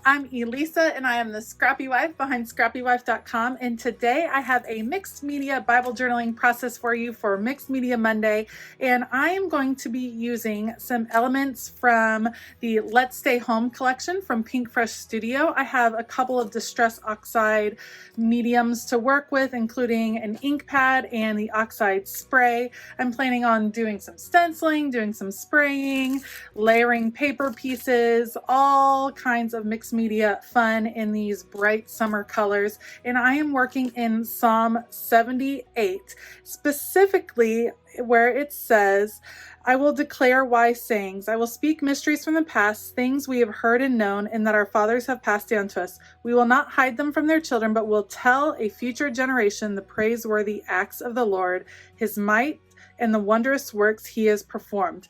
I'm Elisa, and I am the Scrappy Wife behind ScrappyWife.com. And today I have a mixed media Bible journaling process for you for Mixed Media Monday. And I am going to be using some elements from the Let's Stay Home collection from Pink Fresh Studio. I have a couple of Distress Oxide mediums to work with, including an ink pad and the oxide spray. I'm planning on doing some stenciling, doing some spraying, layering paper pieces, all kinds of mixed media fun in these bright summer colors. And I am working in Psalm 78, specifically where it says, I will declare wise sayings. I will speak mysteries from the past, things we have heard and known, and that our fathers have passed down to us. We will not hide them from their children, but will tell a future generation the praiseworthy acts of the Lord, his might, and the wondrous works he has performed.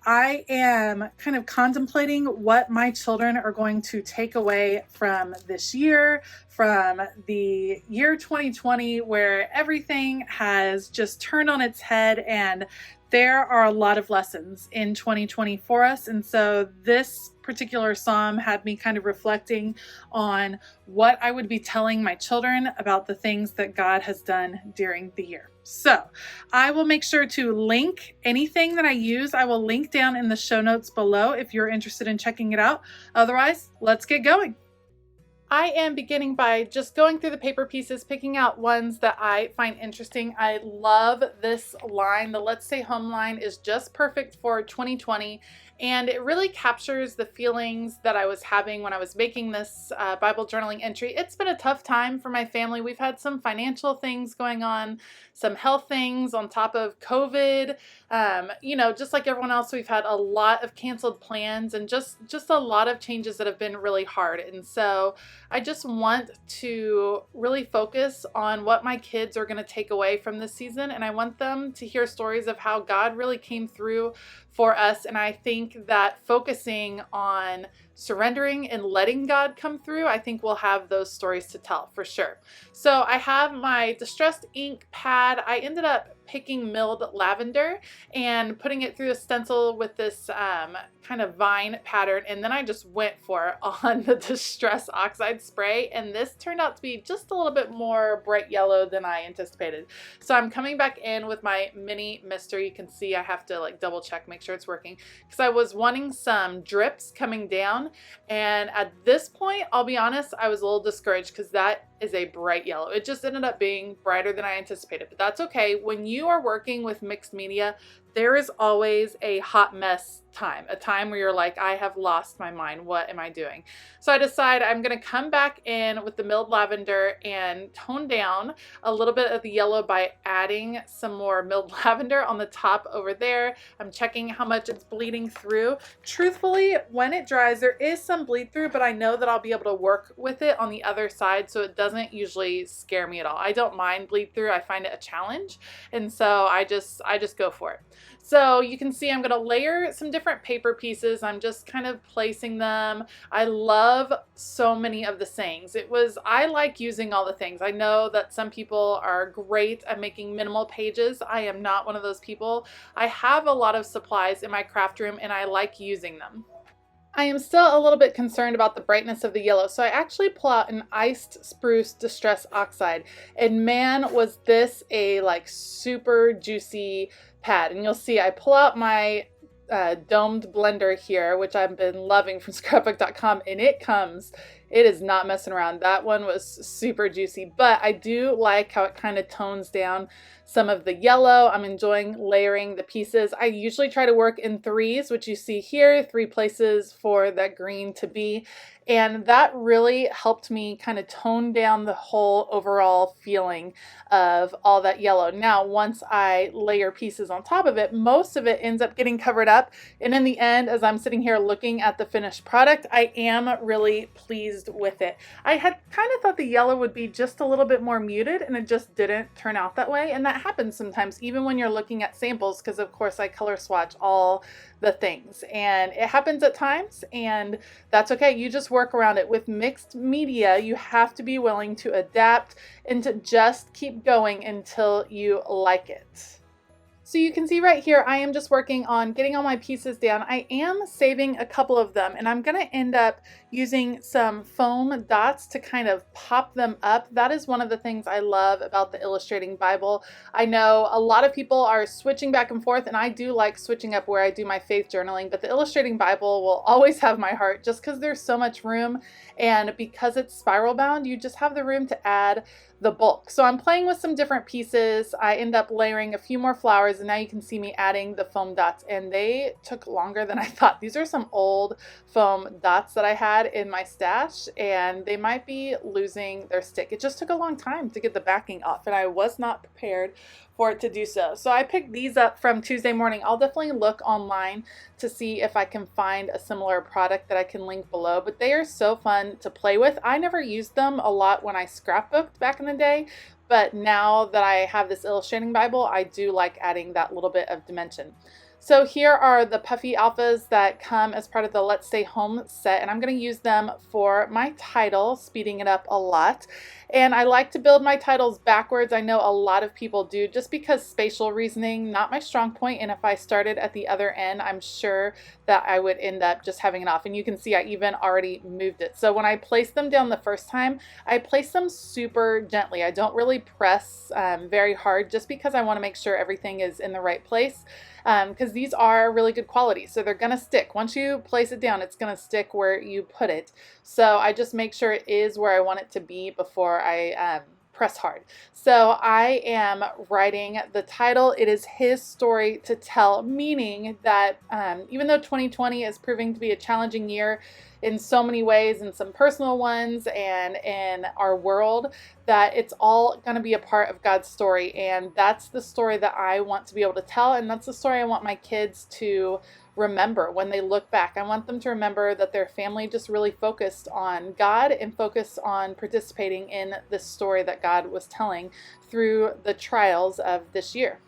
I am kind of contemplating what my children are going to take away from this year, from the year 2020, where everything has just turned on its head, and there are a lot of lessons in 2020 for us. And so this particular psalm had me kind of reflecting on what I would be telling my children about the things that God has done during the year. So I will make sure to link anything that I use. I will link down in the show notes below if you're interested in checking it out. Otherwise, let's get going. I am beginning by just going through the paper pieces, picking out ones that I find interesting. I love this line. The Let's Stay Home line is just perfect for 2020, and it really captures the feelings that I was having when I was making this Bible journaling entry. It's been a tough time for my family. We've had some financial things going on, some health things on top of COVID. Just like everyone else, we've had a lot of canceled plans and just a lot of changes that have been really hard. And so I just want to really focus on what my kids are going to take away from this season. And I want them to hear stories of how God really came through for us. And I think that focusing on surrendering and letting God come through, I think we'll have those stories to tell for sure. So I have my distressed ink pad. I ended up picking milled lavender and putting it through a stencil with this kind of vine pattern, and then I just went for it on the Distress Oxide spray, and this turned out to be just a little bit more bright yellow than I anticipated. So I'm coming back in with my mini mister. You can see I have to like double check, make sure it's working, because I was wanting some drips coming down, and at this point, I'll be honest, I was a little discouraged because that is a bright yellow. It just ended up being brighter than I anticipated, but that's okay. When you are working with mixed media, there is always a hot mess time, a time where you're like, I have lost my mind. What am I doing? So I decide I'm going to come back in with the milled lavender and tone down a little bit of the yellow by adding some more milled lavender on the top over there. I'm checking how much it's bleeding through. Truthfully, when it dries, there is some bleed through, but I know that I'll be able to work with it on the other side, so it doesn't usually scare me at all. I don't mind bleed through. I find it a challenge, and so I just go for it. So you can see I'm going to layer some different paper pieces. I'm just kind of placing them. I love so many of the sayings. I like using all the things. I know that some people are great at making minimal pages. I am not one of those people. I have a lot of supplies in my craft room, and I like using them. I am still a little bit concerned about the brightness of the yellow, so I actually pull out an iced spruce Distress Oxide, and man, was this a like super juicy pad. And you'll see I pull out my domed blender here, which I've been loving from scrapbook.com, and it is not messing around. That one was super juicy, but I do like how it kind of tones down some of the yellow. I'm enjoying layering the pieces. I usually try to work in threes, which you see here, 3 places for that green to be. And that really helped me kind of tone down the whole overall feeling of all that yellow. Now, once I layer pieces on top of it, most of it ends up getting covered up. And in the end, as I'm sitting here looking at the finished product, I am really pleased with it. I had kind of thought the yellow would be just a little bit more muted, and it just didn't turn out that way. And that happens sometimes, even when you're looking at samples, because of course I color swatch all the things, and it happens at times, and that's okay. You just work around it. With mixed media, you have to be willing to adapt and to just keep going until you like it. So you can see right here, I am just working on getting all my pieces down. I am saving a couple of them, and I'm going to end up using some foam dots to kind of pop them up. That is one of the things I love about the Illustrating Bible. I know a lot of people are switching back and forth, and I do like switching up where I do my faith journaling, but the Illustrating Bible will always have my heart just because there's so much room, and because it's spiral bound, you just have the room to add the bulk. So I'm playing with some different pieces. I end up layering a few more flowers, and now you can see me adding the foam dots, and they took longer than I thought. These are some old foam dots that I had in my stash, and they might be losing their stick. It just took a long time to get the backing off, and I was not prepared for it to do so. So I picked these up from Tuesday morning. I'll definitely look online to see if I can find a similar product that I can link below, but they are so fun to play with. I never used them a lot when I scrapbooked back in the day, but now that I have this Illustrating Bible, I do like adding that little bit of dimension. So here are the Puffy Alphas that come as part of the Let's Stay Home set, and I'm going to use them for my title, speeding it up a lot. And I like to build my titles backwards. I know a lot of people do, just because spatial reasoning, not my strong point, and if I started at the other end, I'm sure that I would end up just having it off. And you can see I even already moved it. So when I place them down the first time, I place them super gently. I don't really press very hard, just because I want to make sure everything is in the right place. Because these are really good quality, so they're gonna stick. Once you place it down, it's gonna stick where you put it. So I just make sure it is where I want it to be before I press hard. So I am writing the title. It is his story to tell, meaning that even though 2020 is proving to be a challenging year in so many ways, in some personal ones and in our world, that it's all going to be a part of God's story. And that's the story that I want to be able to tell. And that's the story I want my kids to remember when they look back. I want them to remember that their family just really focused on God and focused on participating in this story that God was telling through the trials of this year.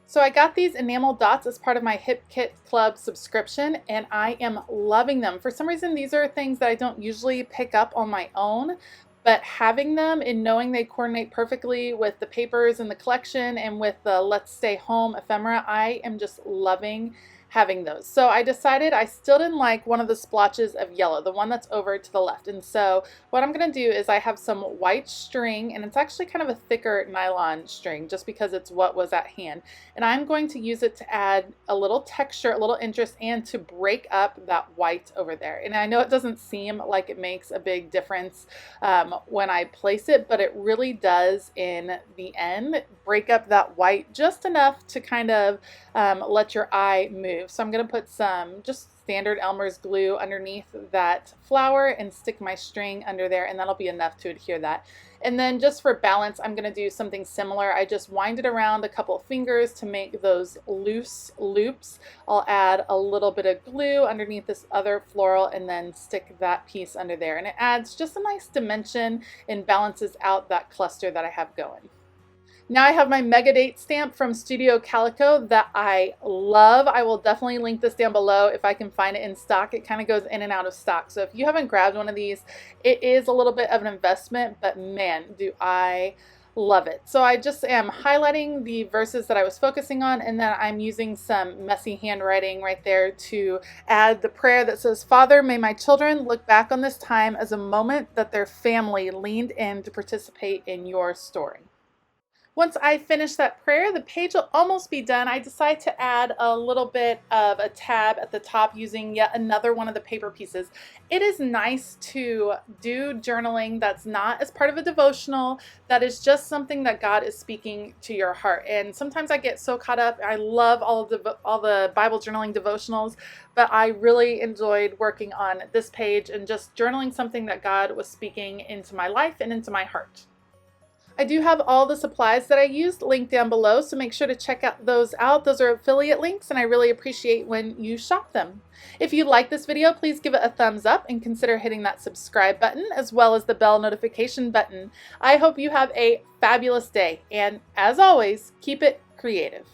So I got these enamel dots as part of my Hip Kit Club subscription, and I am loving them. For some reason, these are things that I don't usually pick up on my own, but having them and knowing they coordinate perfectly with the papers in the collection and with the Let's Stay Home ephemera, I am just loving having those. So I decided I still didn't like one of the splotches of yellow, the one that's over to the left. And so what I'm going to do is I have some white string, and it's actually kind of a thicker nylon string just because it's what was at hand. And I'm going to use it to add a little texture, a little interest, and to break up that white over there. And I know it doesn't seem like it makes a big difference when I place it, but it really does in the end break up that white just enough to kind of let your eye move. So I'm going to put some just standard Elmer's glue underneath that flower and stick my string under there, and that'll be enough to adhere that. And then just for balance, I'm going to do something similar. I just wind it around a couple of fingers to make those loose loops. I'll add a little bit of glue underneath this other floral and then stick that piece under there. And it adds just a nice dimension and balances out that cluster that I have going. Now I have my Mega Date stamp from Studio Calico that I love. I will definitely link this down below if I can find it in stock. It kind of goes in and out of stock. So if you haven't grabbed one of these, it is a little bit of an investment, but man, do I love it. So I just am highlighting the verses that I was focusing on, and then I'm using some messy handwriting right there to add the prayer that says, "Father, may my children look back on this time as a moment that their family leaned in to participate in your story." Once I finish that prayer, the page will almost be done. I decide to add a little bit of a tab at the top using yet another one of the paper pieces. It is nice to do journaling that's not as part of a devotional, that is just something that God is speaking to your heart. And sometimes I get so caught up. I love all the Bible journaling devotionals, but I really enjoyed working on this page and just journaling something that God was speaking into my life and into my heart. I do have all the supplies that I used linked down below, so make sure to check out those out. Those are affiliate links, and I really appreciate when you shop them. If you like this video, please give it a thumbs up and consider hitting that subscribe button as well as the bell notification button. I hope you have a fabulous day, and as always, keep it creative.